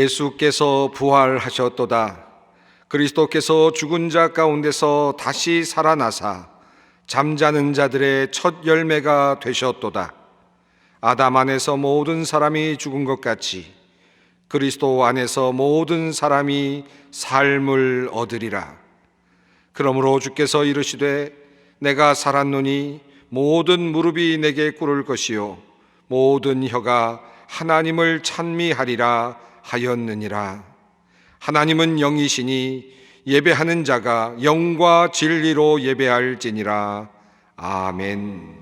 예수께서 부활하셨도다. 그리스도께서 죽은 자 가운데서 다시 살아나사 잠자는 자들의 첫 열매가 되셨도다. 아담 안에서 모든 사람이 죽은 것 같이 그리스도 안에서 모든 사람이 삶을 얻으리라. 그러므로 주께서 이르시되 내가 살았노니 모든 무릎이 내게 꿇을 것이요 모든 혀가 하나님을 찬미하리라 하였느니라. 하나님은 영이시니 예배하는 자가 영과 진리로 예배할지니라. 아멘.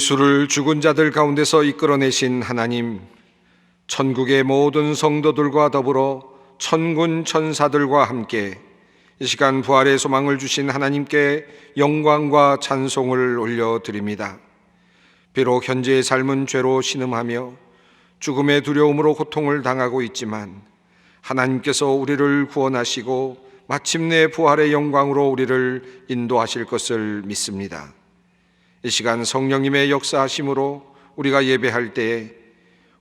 예수를 죽은 자들 가운데서 이끌어내신 하나님, 천국의 모든 성도들과 더불어 천군 천사들과 함께 이 시간 부활의 소망을 주신 하나님께 영광과 찬송을 올려드립니다. 비록 현재의 삶은 죄로 신음하며 죽음의 두려움으로 고통을 당하고 있지만 하나님께서 우리를 구원하시고 마침내 부활의 영광으로 우리를 인도하실 것을 믿습니다. 이 시간 성령님의 역사하심으로 우리가 예배할 때에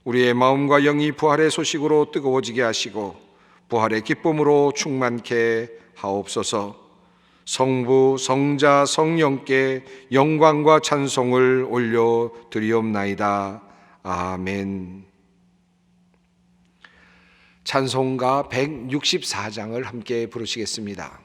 우리의 마음과 영이 부활의 소식으로 뜨거워지게 하시고 부활의 기쁨으로 충만케 하옵소서. 성부, 성자, 성령께 영광과 찬송을 올려드리옵나이다. 아멘. 찬송가 164장을 함께 부르시겠습니다.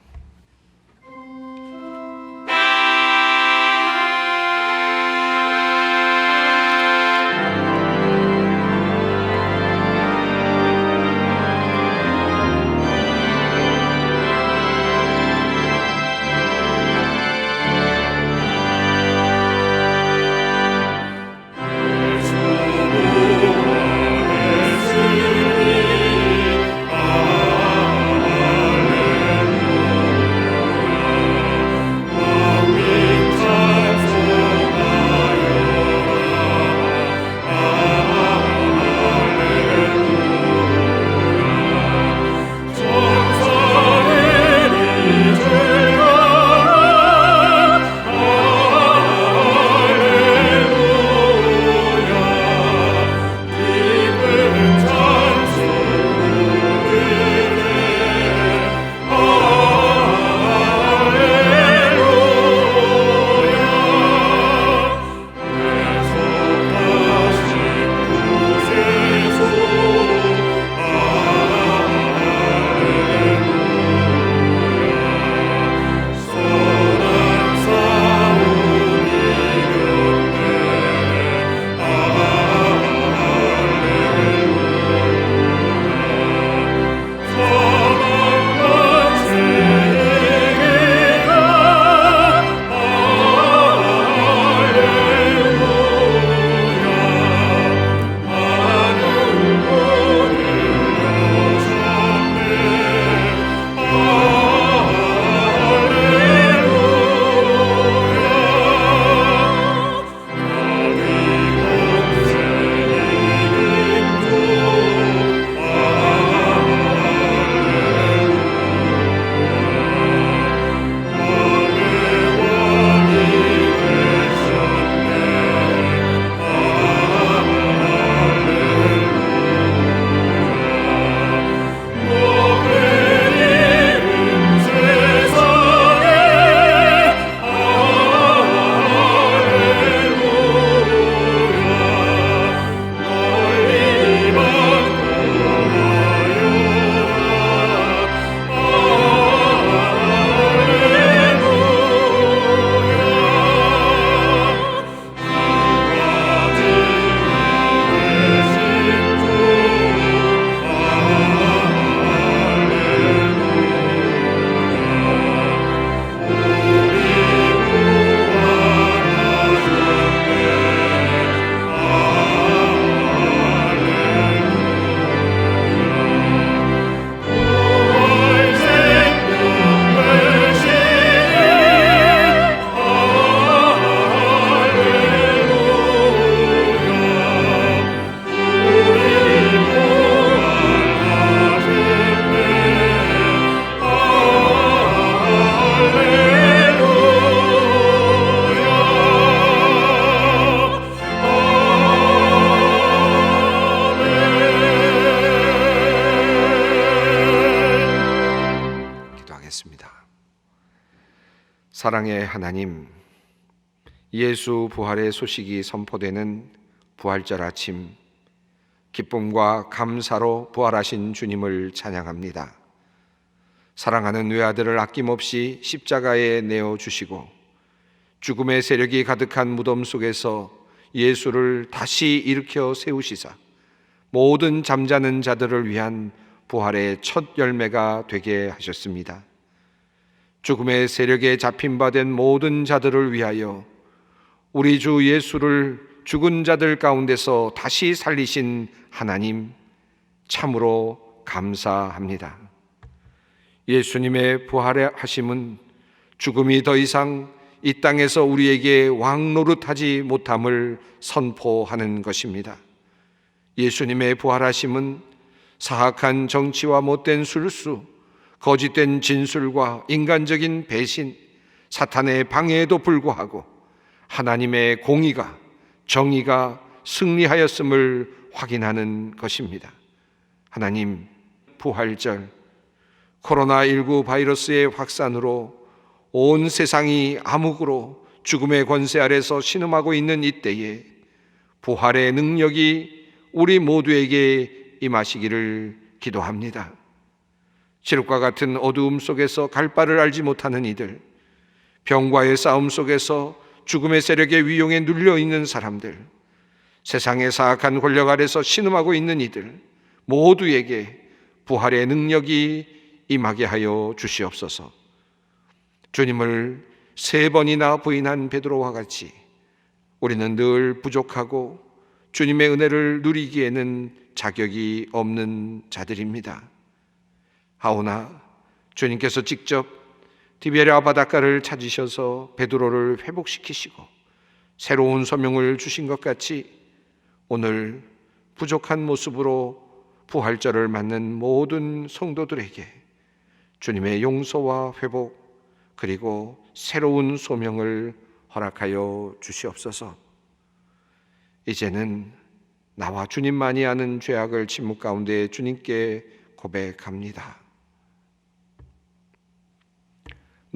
사랑의 하나님, 예수 부활의 소식이 선포되는 부활절 아침, 기쁨과 감사로 부활하신 주님을 찬양합니다. 사랑하는 외아들을 아낌없이 십자가에 내어주시고 죽음의 세력이 가득한 무덤 속에서 예수를 다시 일으켜 세우시사 모든 잠자는 자들을 위한 부활의 첫 열매가 되게 하셨습니다. 죽음의 세력에 잡힌 바 된 모든 자들을 위하여 우리 주 예수를 죽은 자들 가운데서 다시 살리신 하나님, 참으로 감사합니다. 예수님의 부활하심은 죽음이 더 이상 이 땅에서 우리에게 왕노릇하지 못함을 선포하는 것입니다. 예수님의 부활하심은 사악한 정치와 못된 술수, 거짓된 진술과 인간적인 배신, 사탄의 방해에도 불구하고 하나님의 공의가, 정의가 승리하였음을 확인하는 것입니다. 하나님, 부활절, 코로나19 바이러스의 확산으로 온 세상이 암흑으로 죽음의 권세 아래서 신음하고 있는 이때에 부활의 능력이 우리 모두에게 임하시기를 기도합니다. 칠흑과 같은 어두움 속에서 갈 바를 알지 못하는 이들, 병과의 싸움 속에서 죽음의 세력의 위용에 눌려있는 사람들, 세상의 사악한 권력 아래서 신음하고 있는 이들 모두에게 부활의 능력이 임하게 하여 주시옵소서. 주님을 3번이나 부인한 베드로와 같이 우리는 늘 부족하고 주님의 은혜를 누리기에는 자격이 없는 자들입니다. 하오나 주님께서 직접 디베랴 바닷가를 찾으셔서 베드로를 회복시키시고 새로운 소명을 주신 것 같이 오늘 부족한 모습으로 부활절을 맞는 모든 성도들에게 주님의 용서와 회복 그리고 새로운 소명을 허락하여 주시옵소서. 이제는 나와 주님만이 아는 죄악을 침묵 가운데 주님께 고백합니다.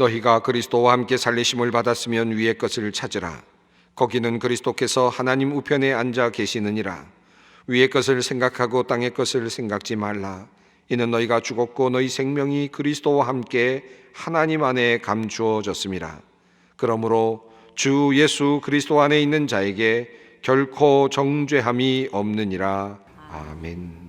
너희가 그리스도와 함께 살리심을 받았으면 위의 것을 찾으라. 거기는 그리스도께서 하나님 우편에 앉아 계시느니라. 위의 것을 생각하고 땅의 것을 생각지 말라. 이는 너희가 죽었고 너희 생명이 그리스도와 함께 하나님 안에 감추어졌음이라. 그러므로 주 예수 그리스도 안에 있는 자에게 결코 정죄함이 없느니라. 아멘.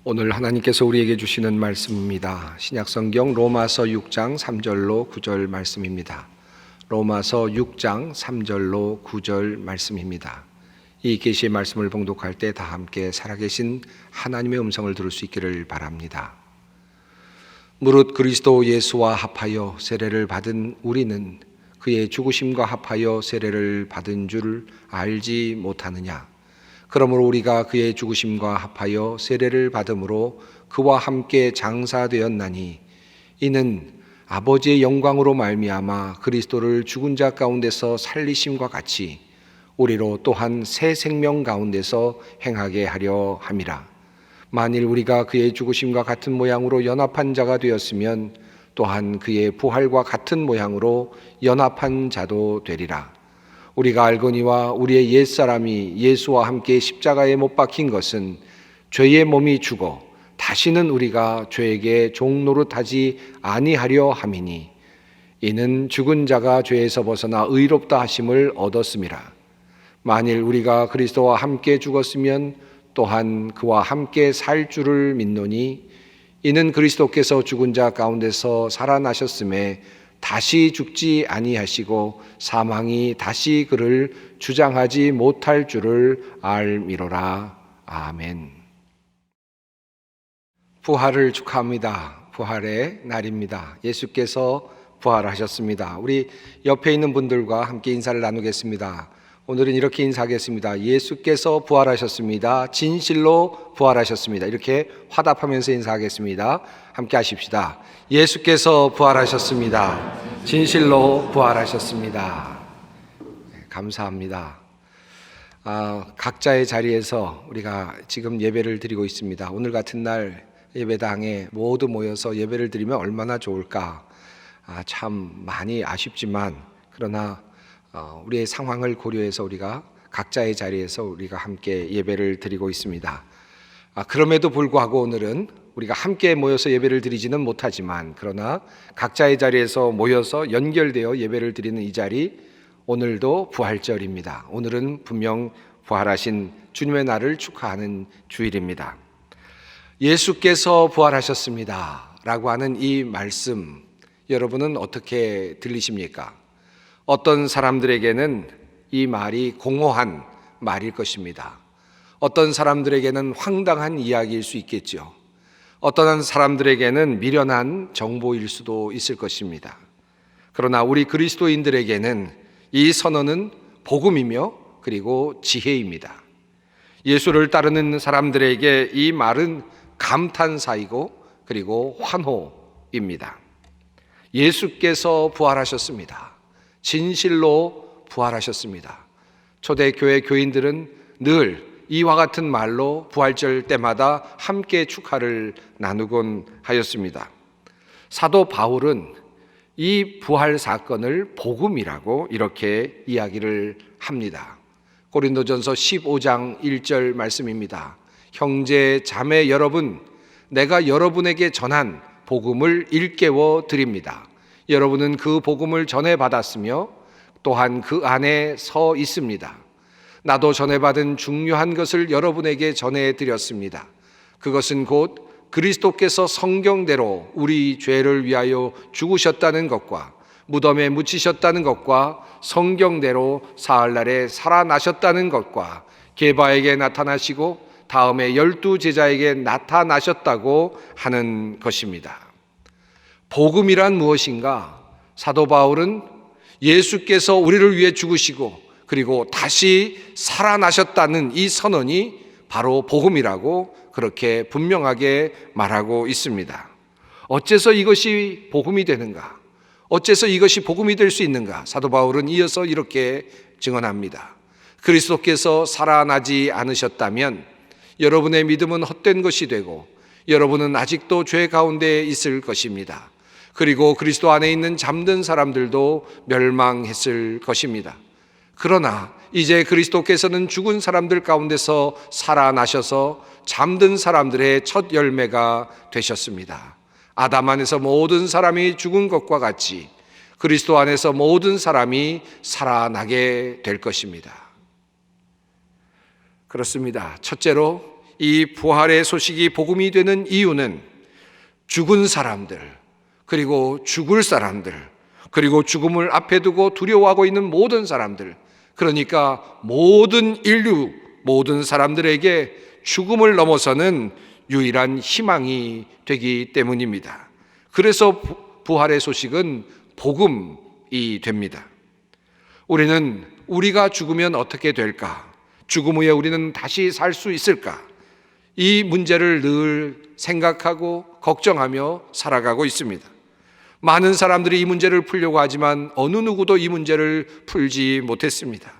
오늘 하나님께서 우리에게 주시는 말씀입니다. 신약성경 로마서 6장 3절로 9절 말씀입니다. 로마서 6장 3절로 9절 말씀입니다. 이 계시의 말씀을 봉독할 때 다 함께 살아계신 하나님의 음성을 들을 수 있기를 바랍니다. 무릇 그리스도 예수와 합하여 세례를 받은 우리는 그의 죽으심과 합하여 세례를 받은 줄 알지 못하느냐. 그러므로 우리가 그의 죽으심과 합하여 세례를 받음으로 그와 함께 장사되었나니 이는 아버지의 영광으로 말미암아 그리스도를 죽은 자 가운데서 살리심과 같이 우리로 또한 새 생명 가운데서 행하게 하려 함이라. 만일 우리가 그의 죽으심과 같은 모양으로 연합한 자가 되었으면 또한 그의 부활과 같은 모양으로 연합한 자도 되리라. 우리가 알거니와 우리의 옛사람이 예수와 함께 십자가에 못 박힌 것은 죄의 몸이 죽어 다시는 우리가 죄에게 종노릇하지 아니하려 함이니 이는 죽은 자가 죄에서 벗어나 의롭다 하심을 얻었음이라. 만일 우리가 그리스도와 함께 죽었으면 또한 그와 함께 살 줄을 믿노니 이는 그리스도께서 죽은 자 가운데서 살아나셨음에 다시 죽지 아니하시고 사망이 다시 그를 주장하지 못할 줄을 알미로라. 아멘. 부활을 축하합니다. 부활의 날입니다. 예수께서 부활하셨습니다. 우리 옆에 있는 분들과 함께 인사를 나누겠습니다. 오늘은 이렇게 인사하겠습니다. 예수께서 부활하셨습니다. 진실로 부활하셨습니다. 이렇게 화답하면서 인사하겠습니다. 함께 하십시다. 예수께서 부활하셨습니다. 진실로 부활하셨습니다. 감사합니다. 각자의 자리에서 우리가 지금 예배를 드리고 있습니다. 오늘 같은 날 예배당에 모두 모여서 예배를 드리면 얼마나 좋을까. 참 많이 아쉽지만 그러나 우리의 상황을 고려해서 우리가 각자의 자리에서 우리가 함께 예배를 드리고 있습니다. 그럼에도 불구하고 오늘은 우리가 함께 모여서 예배를 드리지는 못하지만 그러나 각자의 자리에서 모여서 연결되어 예배를 드리는 이 자리, 오늘도 부활절입니다. 오늘은 분명 부활하신 주님의 날을 축하하는 주일입니다. 예수께서 부활하셨습니다 라고 하는 이 말씀, 여러분은 어떻게 들리십니까? 어떤 사람들에게는 이 말이 공허한 말일 것입니다. 어떤 사람들에게는 황당한 이야기일 수 있겠죠. 어떤 사람들에게는 미련한 정보일 수도 있을 것입니다. 그러나 우리 그리스도인들에게는 이 선언은 복음이며 그리고 지혜입니다. 예수를 따르는 사람들에게 이 말은 감탄사이고 그리고 환호입니다. 예수께서 부활하셨습니다. 진실로 부활하셨습니다. 초대교회 교인들은 늘 이와 같은 말로 부활절 때마다 함께 축하를 나누곤 하였습니다. 사도 바울은 이 부활 사건을 복음이라고 이렇게 이야기를 합니다. 고린도전서 15장 1절 말씀입니다. 형제 자매 여러분, 내가 여러분에게 전한 복음을 일깨워 드립니다. 여러분은 그 복음을 전해받았으며 또한 그 안에 서 있습니다. 나도 전해받은 중요한 것을 여러분에게 전해드렸습니다. 그것은 곧 그리스도께서 성경대로 우리 죄를 위하여 죽으셨다는 것과 무덤에 묻히셨다는 것과 성경대로 사흘날에 살아나셨다는 것과 게바에게 나타나시고 다음에 12 제자에게 나타나셨다고 하는 것입니다. 복음이란 무엇인가? 사도 바울은 예수께서 우리를 위해 죽으시고 그리고 다시 살아나셨다는 이 선언이 바로 복음이라고 그렇게 분명하게 말하고 있습니다. 어째서 이것이 복음이 되는가? 어째서 이것이 복음이 될 수 있는가? 사도 바울은 이어서 이렇게 증언합니다. 그리스도께서 살아나지 않으셨다면 여러분의 믿음은 헛된 것이 되고 여러분은 아직도 죄 가운데 있을 것입니다. 그리고 그리스도 안에 있는 잠든 사람들도 멸망했을 것입니다. 그러나 이제 그리스도께서는 죽은 사람들 가운데서 살아나셔서 잠든 사람들의 첫 열매가 되셨습니다. 아담 안에서 모든 사람이 죽은 것과 같이 그리스도 안에서 모든 사람이 살아나게 될 것입니다. 그렇습니다. 첫째로 이 부활의 소식이 복음이 되는 이유는 죽은 사람들, 그리고 죽을 사람들, 그리고 죽음을 앞에 두고 두려워하고 있는 모든 사람들, 그러니까 모든 인류, 모든 사람들에게 죽음을 넘어서는 유일한 희망이 되기 때문입니다. 그래서 부활의 소식은 복음이 됩니다. 우리는 우리가 죽으면 어떻게 될까? 죽음 후에 우리는 다시 살 수 있을까? 이 문제를 늘 생각하고 걱정하며 살아가고 있습니다. 많은 사람들이 이 문제를 풀려고 하지만 어느 누구도 이 문제를 풀지 못했습니다.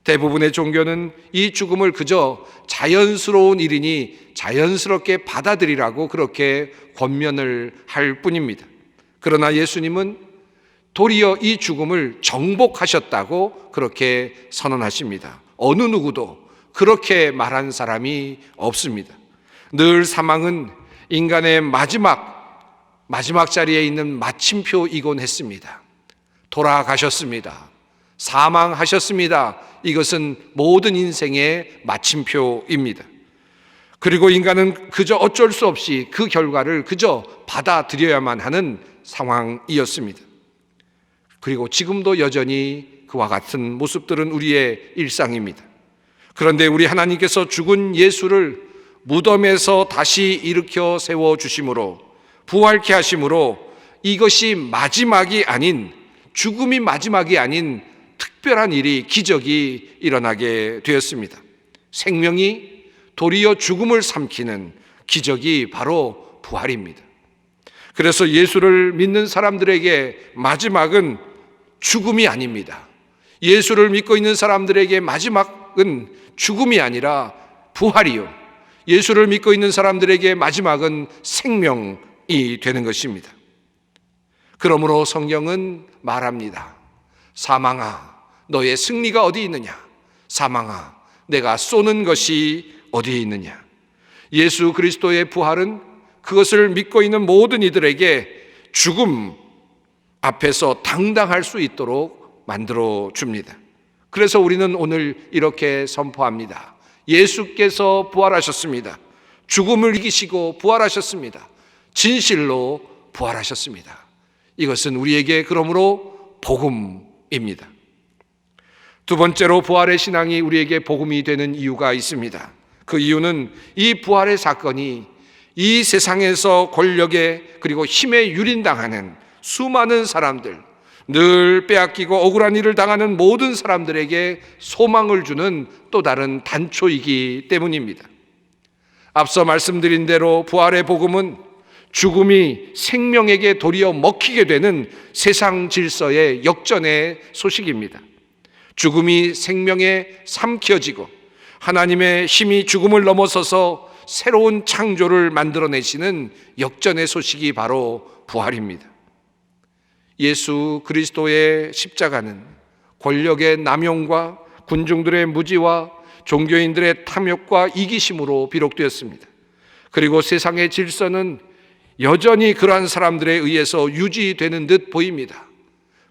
대부분의 종교는 이 죽음을 그저 자연스러운 일이니 자연스럽게 받아들이라고 그렇게 권면을 할 뿐입니다. 그러나 예수님은 도리어 이 죽음을 정복하셨다고 그렇게 선언하십니다. 어느 누구도 그렇게 말한 사람이 없습니다. 늘 사망은 인간의 마지막 자리에 있는 마침표이곤 했습니다. 돌아가셨습니다. 사망하셨습니다. 이것은 모든 인생의 마침표입니다. 그리고 인간은 그저 어쩔 수 없이 그 결과를 그저 받아들여야만 하는 상황이었습니다. 그리고 지금도 여전히 그와 같은 모습들은 우리의 일상입니다. 그런데 우리 하나님께서 죽은 예수를 무덤에서 다시 일으켜 세워주심으로, 부활케 하심으로 이것이 마지막이 아닌, 죽음이 마지막이 아닌 특별한 일이, 기적이 일어나게 되었습니다. 생명이 도리어 죽음을 삼키는 기적이 바로 부활입니다. 그래서 예수를 믿는 사람들에게 마지막은 죽음이 아닙니다. 예수를 믿고 있는 사람들에게 마지막은 죽음이 아니라 부활이요, 예수를 믿고 있는 사람들에게 마지막은 생명이 되는 것입니다. 그러므로 성경은 말합니다. 사망아, 너의 승리가 어디 있느냐? 사망아, 내가 쏘는 것이 어디에 있느냐? 예수 그리스도의 부활은 그것을 믿고 있는 모든 이들에게 죽음 앞에서 당당할 수 있도록 만들어 줍니다. 그래서 우리는 오늘 이렇게 선포합니다. 예수께서 부활하셨습니다. 죽음을 이기시고 부활하셨습니다. 진실로 부활하셨습니다. 이것은 우리에게 그러므로 복음입니다. 두 번째로 부활의 신앙이 우리에게 복음이 되는 이유가 있습니다. 그 이유는 이 부활의 사건이 이 세상에서 권력에 그리고 힘에 유린당하는 수많은 사람들, 늘 빼앗기고 억울한 일을 당하는 모든 사람들에게 소망을 주는 또 다른 단초이기 때문입니다. 앞서 말씀드린 대로 부활의 복음은 죽음이 생명에게 도리어 먹히게 되는 세상 질서의 역전의 소식입니다. 죽음이 생명에 삼켜지고 하나님의 힘이 죽음을 넘어서서 새로운 창조를 만들어내시는 역전의 소식이 바로 부활입니다. 예수 그리스도의 십자가는 권력의 남용과 군중들의 무지와 종교인들의 탐욕과 이기심으로 비록되었습니다. 그리고 세상의 질서는 여전히 그러한 사람들에 의해서 유지되는 듯 보입니다.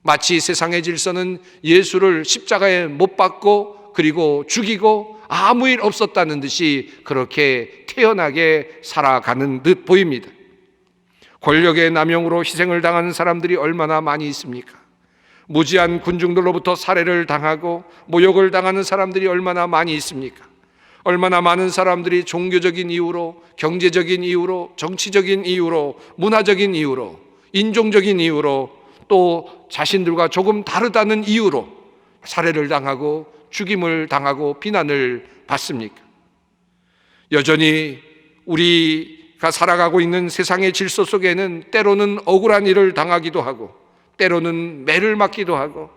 마치 세상의 질서는 예수를 십자가에 못 박고 그리고 죽이고 아무 일 없었다는 듯이 그렇게 태연하게 살아가는 듯 보입니다. 권력의 남용으로 희생을 당하는 사람들이 얼마나 많이 있습니까? 무지한 군중들로부터 살해를 당하고 모욕을 당하는 사람들이 얼마나 많이 있습니까? 얼마나 많은 사람들이 종교적인 이유로, 경제적인 이유로, 정치적인 이유로, 문화적인 이유로, 인종적인 이유로, 또 자신들과 조금 다르다는 이유로 살해를 당하고 죽임을 당하고 비난을 받습니까? 여전히 우리가 살아가고 있는 세상의 질서 속에는 때로는 억울한 일을 당하기도 하고 때로는 매를 맞기도 하고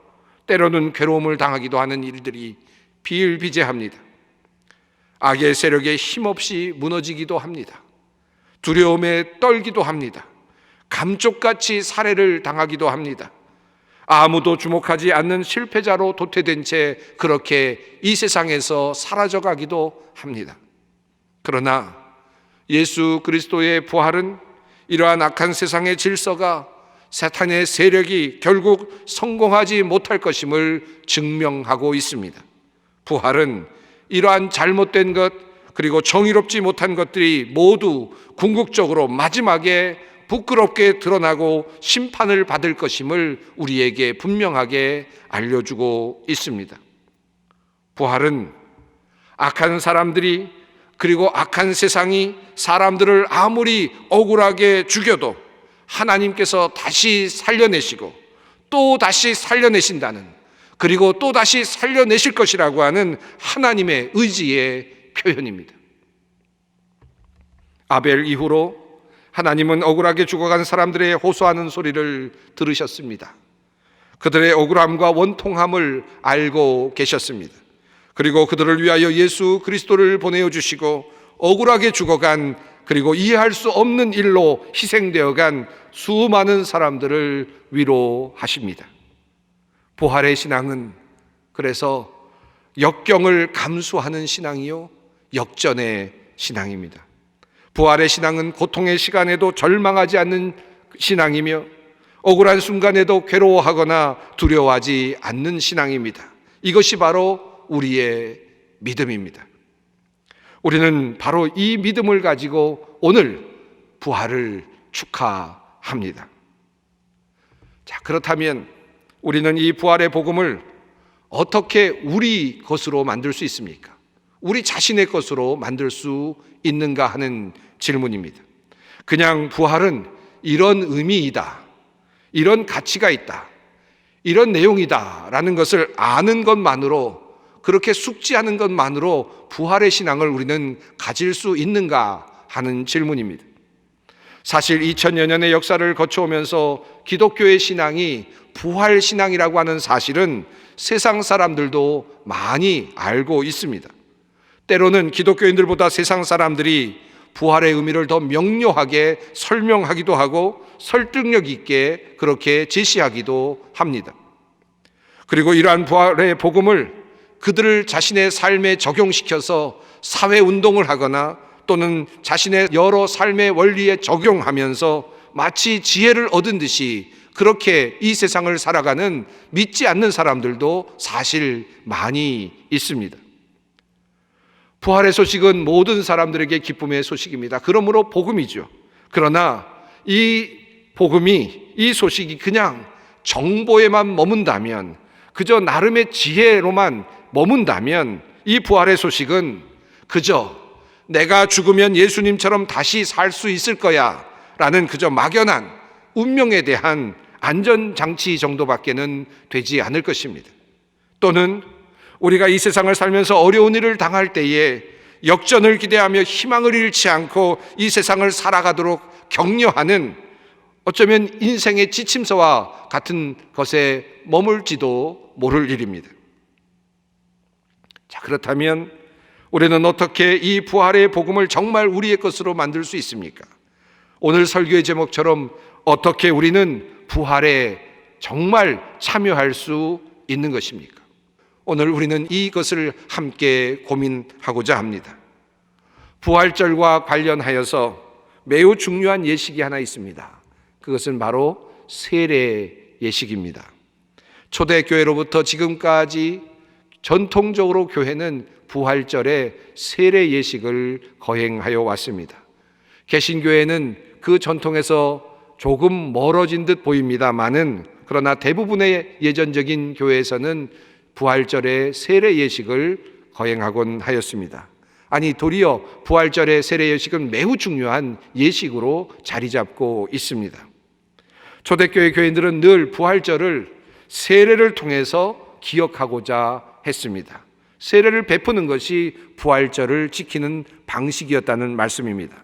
때로는 괴로움을 당하기도 하는 일들이 비일비재합니다. 악의 세력에 힘없이 무너지기도 합니다. 두려움에 떨기도 합니다. 감쪽같이 살해를 당하기도 합니다. 아무도 주목하지 않는 실패자로 도태된 채 그렇게 이 세상에서 사라져가기도 합니다. 그러나 예수 그리스도의 부활은 이러한 악한 세상의 질서가 사탄의 세력이 결국 성공하지 못할 것임을 증명하고 있습니다. 부활은 이러한 잘못된 것 그리고 정의롭지 못한 것들이 모두 궁극적으로 마지막에 부끄럽게 드러나고 심판을 받을 것임을 우리에게 분명하게 알려주고 있습니다. 부활은 악한 사람들이 그리고 악한 세상이 사람들을 아무리 억울하게 죽여도 하나님께서 다시 살려내시고 또 다시 살려내신다는, 그리고 또 다시 살려내실 것이라고 하는 하나님의 의지의 표현입니다. 아벨 이후로 하나님은 억울하게 죽어간 사람들의 호소하는 소리를 들으셨습니다. 그들의 억울함과 원통함을 알고 계셨습니다. 그리고 그들을 위하여 예수 그리스도를 보내어 주시고 억울하게 죽어간, 그리고 이해할 수 없는 일로 희생되어 간 수많은 사람들을 위로하십니다. 부활의 신앙은 그래서 역경을 감수하는 신앙이요, 역전의 신앙입니다. 부활의 신앙은 고통의 시간에도 절망하지 않는 신앙이며 억울한 순간에도 괴로워하거나 두려워하지 않는 신앙입니다. 이것이 바로 우리의 믿음입니다. 우리는 바로 이 믿음을 가지고 오늘 부활을 축하합니다. 자, 그렇다면 우리는 이 부활의 복음을 어떻게 우리 것으로 만들 수 있습니까? 우리 자신의 것으로 만들 수 있는가 하는 질문입니다. 그냥 부활은 이런 의미이다, 이런 가치가 있다, 이런 내용이다라는 것을 아는 것만으로, 그렇게 숙지하는 것만으로 부활의 신앙을 우리는 가질 수 있는가 하는 질문입니다. 사실 2000여 년의 역사를 거쳐오면서 기독교의 신앙이 부활 신앙이라고 하는 사실은 세상 사람들도 많이 알고 있습니다. 때로는 기독교인들보다 세상 사람들이 부활의 의미를 더 명료하게 설명하기도 하고 설득력 있게 그렇게 제시하기도 합니다. 그리고 이러한 부활의 복음을 그들을 자신의 삶에 적용시켜서 사회운동을 하거나 또는 자신의 여러 삶의 원리에 적용하면서 마치 지혜를 얻은 듯이 그렇게 이 세상을 살아가는 믿지 않는 사람들도 사실 많이 있습니다. 부활의 소식은 모든 사람들에게 기쁨의 소식입니다. 그러므로 복음이죠. 그러나 이 복음이, 이 소식이 그냥 정보에만 머문다면, 그저 나름의 지혜로만 머문다면 이 부활의 소식은 그저 내가 죽으면 예수님처럼 다시 살 수 있을 거야 라는 그저 막연한 운명에 대한 안전장치 정도밖에는 되지 않을 것입니다. 또는 우리가 이 세상을 살면서 어려운 일을 당할 때에 역전을 기대하며 희망을 잃지 않고 이 세상을 살아가도록 격려하는, 어쩌면 인생의 지침서와 같은 것에 머물지도 모를 일입니다. 자, 그렇다면 우리는 어떻게 이 부활의 복음을 정말 우리의 것으로 만들 수 있습니까? 오늘 설교의 제목처럼 어떻게 우리는 부활에 정말 참여할 수 있는 것입니까? 오늘 우리는 이것을 함께 고민하고자 합니다. 부활절과 관련하여서 매우 중요한 예식이 하나 있습니다. 그것은 바로 세례 예식입니다. 초대교회로부터 지금까지 전통적으로 교회는 부활절에 세례 예식을 거행하여 왔습니다. 개신교회는 그 전통에서 조금 멀어진 듯 보입니다만은, 그러나 대부분의 예전적인 교회에서는 부활절에 세례 예식을 거행하곤 하였습니다. 아니, 도리어 부활절의 세례 예식은 매우 중요한 예식으로 자리 잡고 있습니다. 초대교회 교인들은 늘 부활절을 세례를 통해서 기억하고자 했습니다. 세례를 베푸는 것이 부활절을 지키는 방식이었다는 말씀입니다.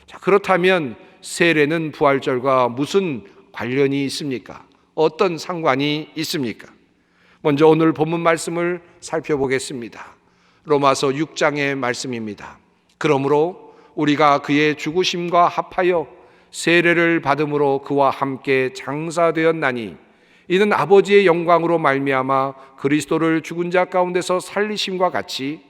자, 그렇다면 세례는 부활절과 무슨 관련이 있습니까? 어떤 상관이 있습니까? 먼저 오늘 본문 말씀을 살펴보겠습니다. 로마서 6장의 말씀입니다. 그러므로 우리가 그의 죽으심과 합하여 세례를 받음으로 그와 함께 장사되었나니 이는 아버지의 영광으로 말미암아 그리스도를 죽은 자 가운데서 살리심과 같이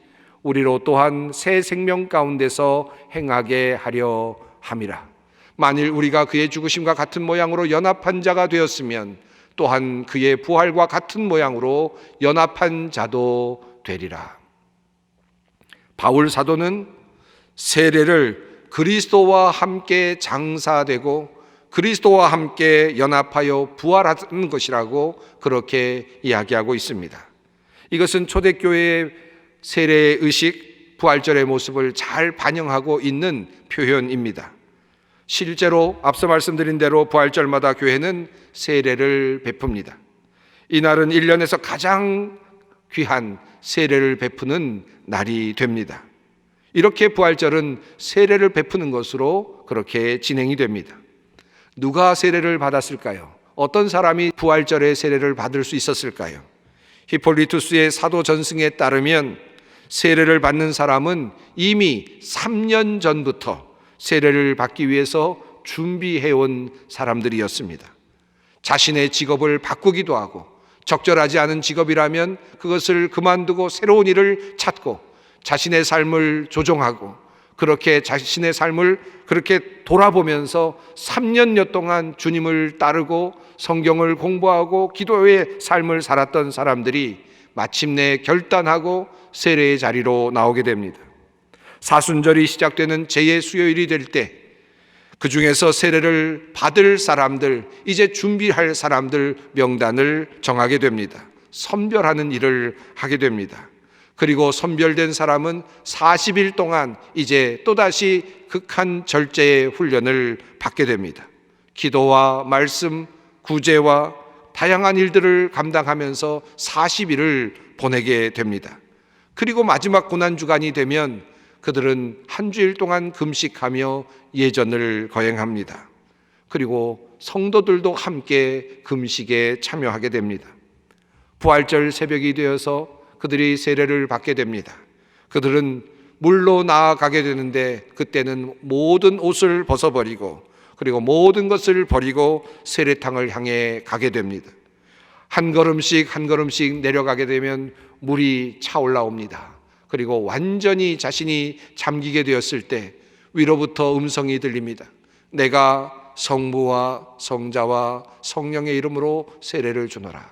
우리로 또한 새 생명 가운데서 행하게 하려 함이라. 만일 우리가 그의 죽으심과 같은 모양으로 연합한 자가 되었으면 또한 그의 부활과 같은 모양으로 연합한 자도 되리라. 바울 사도는 세례를 그리스도와 함께 장사되고 그리스도와 함께 연합하여 부활하는 것이라고 그렇게 이야기하고 있습니다. 이것은 초대교회의 세례 의식, 부활절의 모습을 잘 반영하고 있는 표현입니다. 실제로 앞서 말씀드린 대로 부활절마다 교회는 세례를 베풉니다. 이날은 1년에서 가장 귀한 세례를 베푸는 날이 됩니다. 이렇게 부활절은 세례를 베푸는 것으로 그렇게 진행이 됩니다. 누가 세례를 받았을까요? 어떤 사람이 부활절에 세례를 받을 수 있었을까요? 히폴리투스의 사도 전승에 따르면 세례를 받는 사람은 이미 3년 전부터 세례를 받기 위해서 준비해온 사람들이었습니다. 자신의 직업을 바꾸기도 하고 적절하지 않은 직업이라면 그것을 그만두고 새로운 일을 찾고 자신의 삶을 조정하고 그렇게 자신의 삶을 그렇게 돌아보면서 3년여 동안 주님을 따르고 성경을 공부하고 기도의 삶을 살았던 사람들이 마침내 결단하고 세례의 자리로 나오게 됩니다. 사순절이 시작되는 제2수요일이 될 때 그 중에서 세례를 받을 사람들, 이제 준비할 사람들 명단을 정하게 됩니다. 선별하는 일을 하게 됩니다. 그리고 선별된 사람은 40일 동안 이제 또다시 극한 절제의 훈련을 받게 됩니다. 기도와 말씀, 구제와 다양한 일들을 감당하면서 40일을 보내게 됩니다. 그리고 마지막 고난주간이 되면 그들은 한 주일 동안 금식하며 예전을 거행합니다. 그리고 성도들도 함께 금식에 참여하게 됩니다. 부활절 새벽이 되어서 그들이 세례를 받게 됩니다. 그들은 물로 나아가게 되는데 그때는 모든 옷을 벗어버리고 그리고 모든 것을 버리고 세례탕을 향해 가게 됩니다. 한 걸음씩 한 걸음씩 내려가게 되면 물이 차올라옵니다. 그리고 완전히 자신이 잠기게 되었을 때 위로부터 음성이 들립니다. 내가 성부와 성자와 성령의 이름으로 세례를 주노라.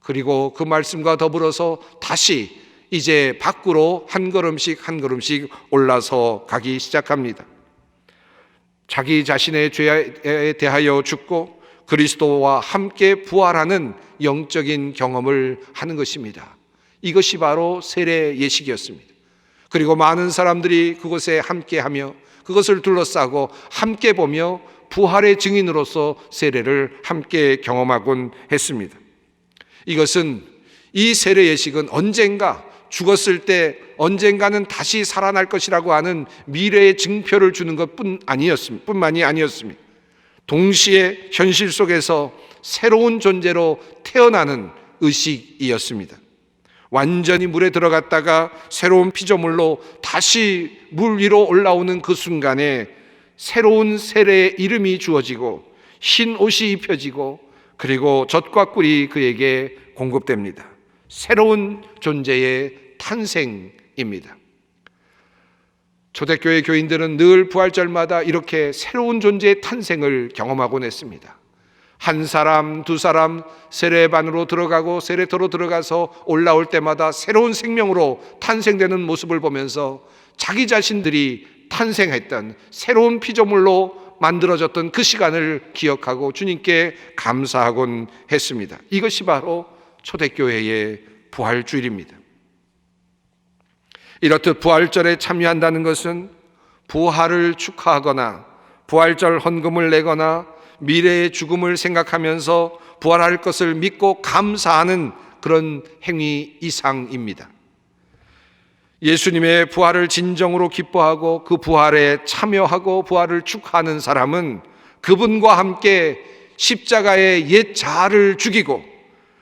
그리고 그 말씀과 더불어서 다시 이제 밖으로 한 걸음씩 한 걸음씩 올라서 가기 시작합니다. 자기 자신의 죄에 대하여 죽고 그리스도와 함께 부활하는 영적인 경험을 하는 것입니다. 이것이 바로 세례 예식이었습니다. 그리고 많은 사람들이 그곳에 함께하며 그것을 둘러싸고 함께 보며 부활의 증인으로서 세례를 함께 경험하곤 했습니다. 이것은 이 세례 예식은 언젠가 죽었을 때 언젠가는 다시 살아날 것이라고 하는 미래의 증표를 주는 뿐만이 아니었습니다. 동시에 현실 속에서 새로운 존재로 태어나는 의식이었습니다. 완전히 물에 들어갔다가 새로운 피조물로 다시 물 위로 올라오는 그 순간에 새로운 세례의 이름이 주어지고 흰 옷이 입혀지고 그리고 젖과 꿀이 그에게 공급됩니다. 새로운 존재의 탄생입니다. 초대교회 교인들은 늘 부활절마다 이렇게 새로운 존재의 탄생을 경험하곤 했습니다. 한 사람, 두 사람 세례반으로 들어가고 세례터로 들어가서 올라올 때마다 새로운 생명으로 탄생되는 모습을 보면서 자기 자신들이 탄생했던 새로운 피조물로 만들어졌던 그 시간을 기억하고 주님께 감사하곤 했습니다. 이것이 바로 초대교회의 부활주일입니다. 이렇듯 부활절에 참여한다는 것은 부활을 축하하거나 부활절 헌금을 내거나 미래의 죽음을 생각하면서 부활할 것을 믿고 감사하는 그런 행위 이상입니다. 예수님의 부활을 진정으로 기뻐하고 그 부활에 참여하고 부활을 축하하는 사람은 그분과 함께 십자가의 옛 자아를 죽이고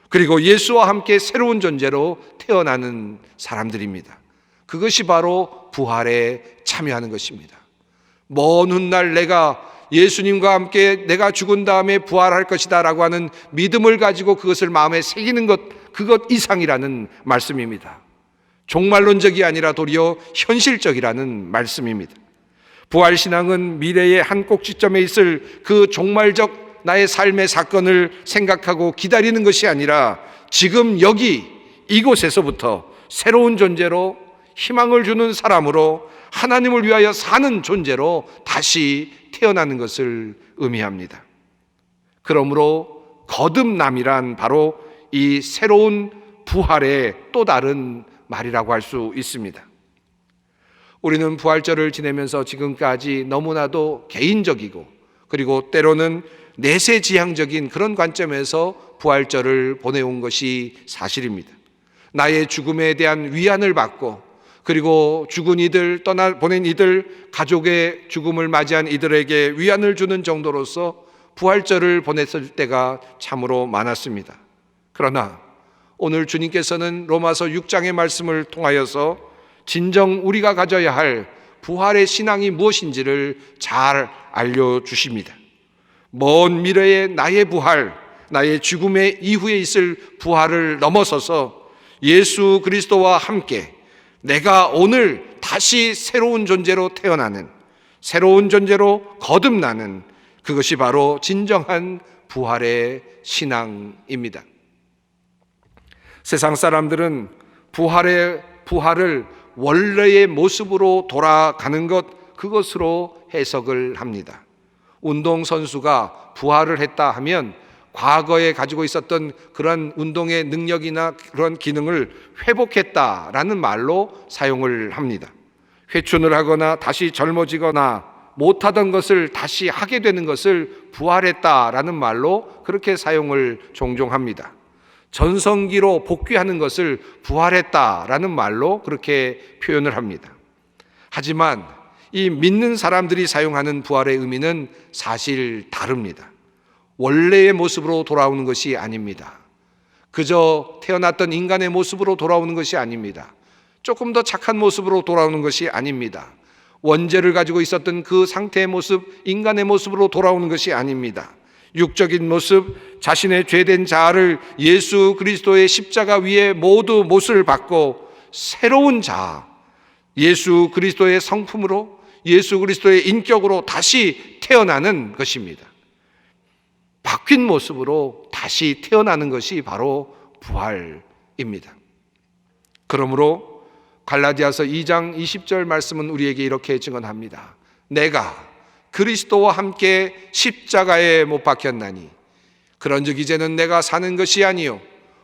그리고 예수와 함께 새로운 존재로 태어나는 사람들입니다. 그것이 바로 부활에 참여하는 것입니다. 먼 훗날 내가 예수님과 함께 내가 죽은 다음에 부활할 것이다 라고 하는 믿음을 가지고 그것을 마음에 새기는 것, 그것 이상이라는 말씀입니다. 종말론적이 아니라 도리어 현실적이라는 말씀입니다. 부활신앙은 미래의 한 꼭지점에 있을 그 종말적 나의 삶의 사건을 생각하고 기다리는 것이 아니라 지금 여기 이곳에서부터 새로운 존재로 희망을 주는 사람으로 하나님을 위하여 사는 존재로 다시 태어나는 것을 의미합니다. 그러므로 거듭남이란 바로 이 새로운 부활의 또 다른 말이라고 할 수 있습니다. 우리는 부활절을 지내면서 지금까지 너무나도 개인적이고 그리고 때로는 내세지향적인 그런 관점에서 부활절을 보내온 것이 사실입니다. 나의 죽음에 대한 위안을 받고 그리고 죽은 이들, 보낸 이들, 가족의 죽음을 맞이한 이들에게 위안을 주는 정도로서 부활절을 보냈을 때가 참으로 많았습니다. 그러나 오늘 주님께서는 로마서 6장의 말씀을 통하여서 진정 우리가 가져야 할 부활의 신앙이 무엇인지를 잘 알려주십니다. 먼 미래의 나의 부활, 나의 죽음의 이후에 있을 부활을 넘어서서 예수 그리스도와 함께 내가 오늘 다시 새로운 존재로 태어나는, 새로운 존재로 거듭나는 그것이 바로 진정한 부활의 신앙입니다. 세상 사람들은 부활을 원래의 모습으로 돌아가는 것, 그것으로 해석을 합니다. 운동선수가 부활을 했다 하면 과거에 가지고 있었던 그런 운동의 능력이나 그런 기능을 회복했다라는 말로 사용을 합니다. 회춘을 하거나 다시 젊어지거나 못하던 것을 다시 하게 되는 것을 부활했다라는 말로 그렇게 사용을 종종 합니다. 전성기로 복귀하는 것을 부활했다라는 말로 그렇게 표현을 합니다. 하지만 이 믿는 사람들이 사용하는 부활의 의미는 사실 다릅니다. 원래의 모습으로 돌아오는 것이 아닙니다. 그저 태어났던 인간의 모습으로 돌아오는 것이 아닙니다. 조금 더 착한 모습으로 돌아오는 것이 아닙니다. 원죄를 가지고 있었던 그 상태의 모습, 인간의 모습으로 돌아오는 것이 아닙니다. 육적인 모습, 자신의 죄된 자아를 예수 그리스도의 십자가 위에 모두 못을 받고 새로운 자아, 예수 그리스도의 성품으로, 예수 그리스도의 인격으로 다시 태어나는 것입니다. 바뀐 모습으로 다시 태어나는 것이 바로 부활입니다. 그러므로 갈라디아서 2장 20절 말씀은 우리에게 이렇게 증언합니다. 내가 그리스도와 함께 십자가에 못 박혔나니 그런즉 이제는 내가 사는 것이 아니요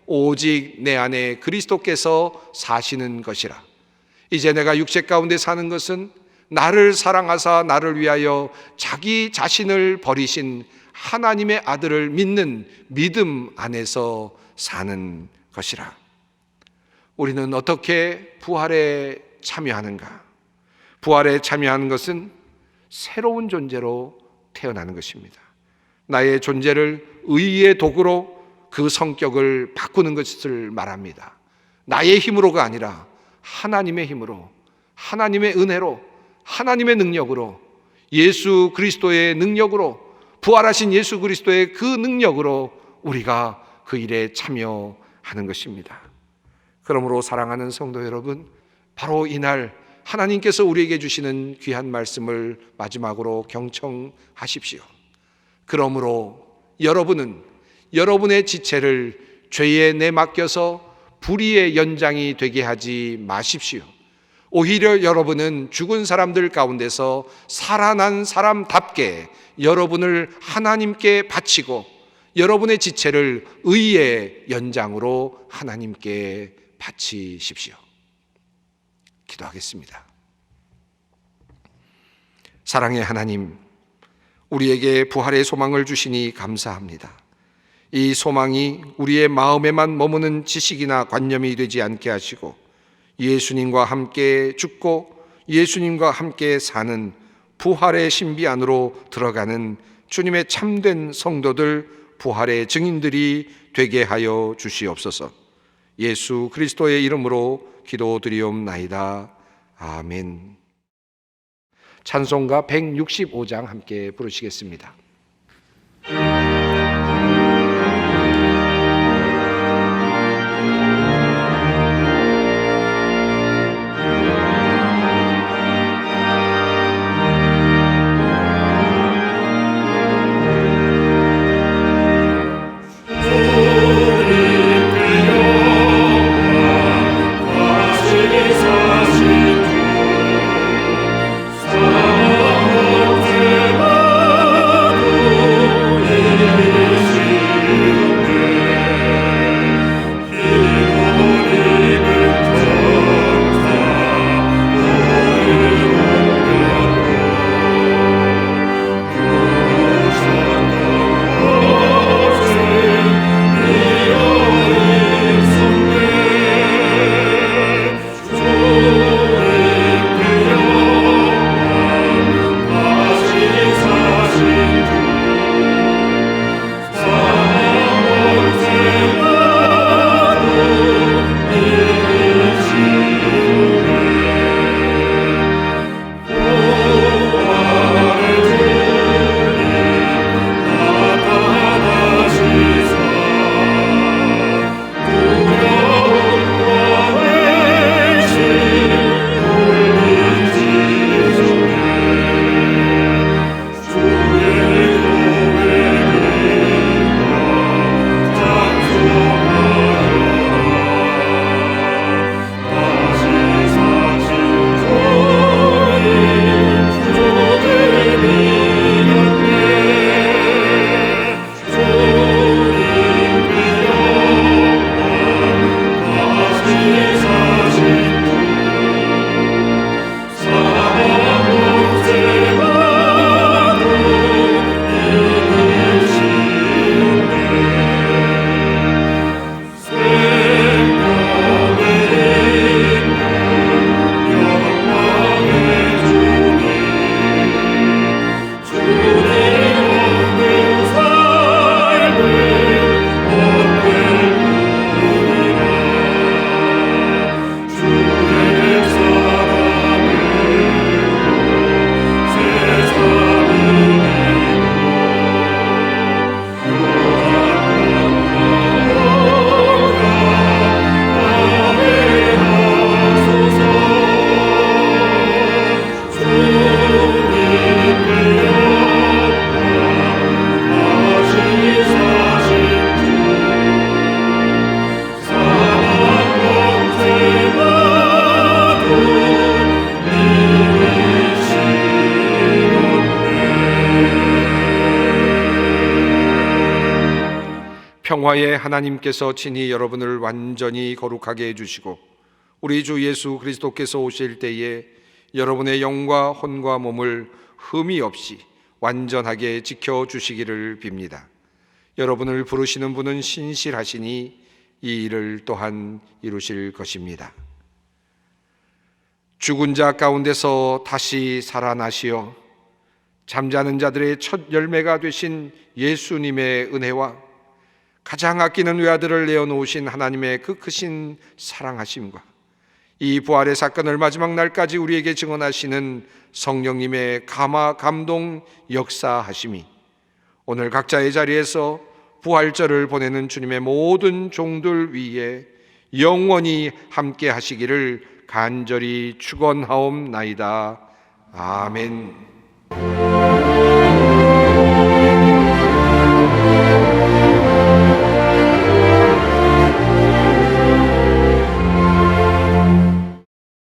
오직 내 안에 그리스도께서 사시는 것이라. 이제 내가 육체 가운데 사는 것은 나를 사랑하사 나를 위하여 자기 자신을 버리신 하나님의 아들을 믿는 믿음 안에서 사는 것이라. 우리는 어떻게 부활에 참여하는가? 부활에 참여하는 것은 새로운 존재로 태어나는 것입니다. 나의 존재를 의의 도구로 그 성격을 바꾸는 것을 말합니다. 나의 힘으로가 아니라 하나님의 힘으로, 하나님의 은혜로, 하나님의 능력으로, 예수 그리스도의 능력으로, 부활하신 예수 그리스도의 그 능력으로 우리가 그 일에 참여하는 것입니다. 그러므로 사랑하는 성도 여러분, 바로 이날 하나님께서 우리에게 주시는 귀한 말씀을 마지막으로 경청하십시오. 그러므로 여러분은 여러분의 지체를 죄에 내맡겨서 불의의 연장이 되게 하지 마십시오. 오히려 여러분은 죽은 사람들 가운데서 살아난 사람답게 여러분을 하나님께 바치고 여러분의 지체를 의의 연장으로 하나님께 바치십시오. 기도하겠습니다. 사랑의 하나님, 우리에게 부활의 소망을 주시니 감사합니다. 이 소망이 우리의 마음에만 머무는 지식이나 관념이 되지 않게 하시고 예수님과 함께 죽고 예수님과 함께 사는 부활의 신비 안으로 들어가는 주님의 참된 성도들, 부활의 증인들이 되게 하여 주시옵소서. 예수 그리스도의 이름으로 기도드리옵나이다. 아멘. 찬송가 165장 함께 부르시겠습니다. 평화의 하나님께서 친히 여러분을 완전히 거룩하게 해주시고 우리 주 예수 그리스도께서 오실 때에 여러분의 영과 혼과 몸을 흠이 없이 완전하게 지켜주시기를 빕니다. 여러분을 부르시는 분은 신실하시니 이 일을 또한 이루실 것입니다. 죽은 자 가운데서 다시 살아나시어 잠자는 자들의 첫 열매가 되신 예수님의 은혜와 가장 아끼는 외아들을 내어놓으신 하나님의 그 크신 사랑하심과 이 부활의 사건을 마지막 날까지 우리에게 증언하시는 성령님의 감화 감동 역사하심이 오늘 각자의 자리에서 부활절을 보내는 주님의 모든 종들 위에 영원히 함께 하시기를 간절히 축원하옵나이다. 아멘.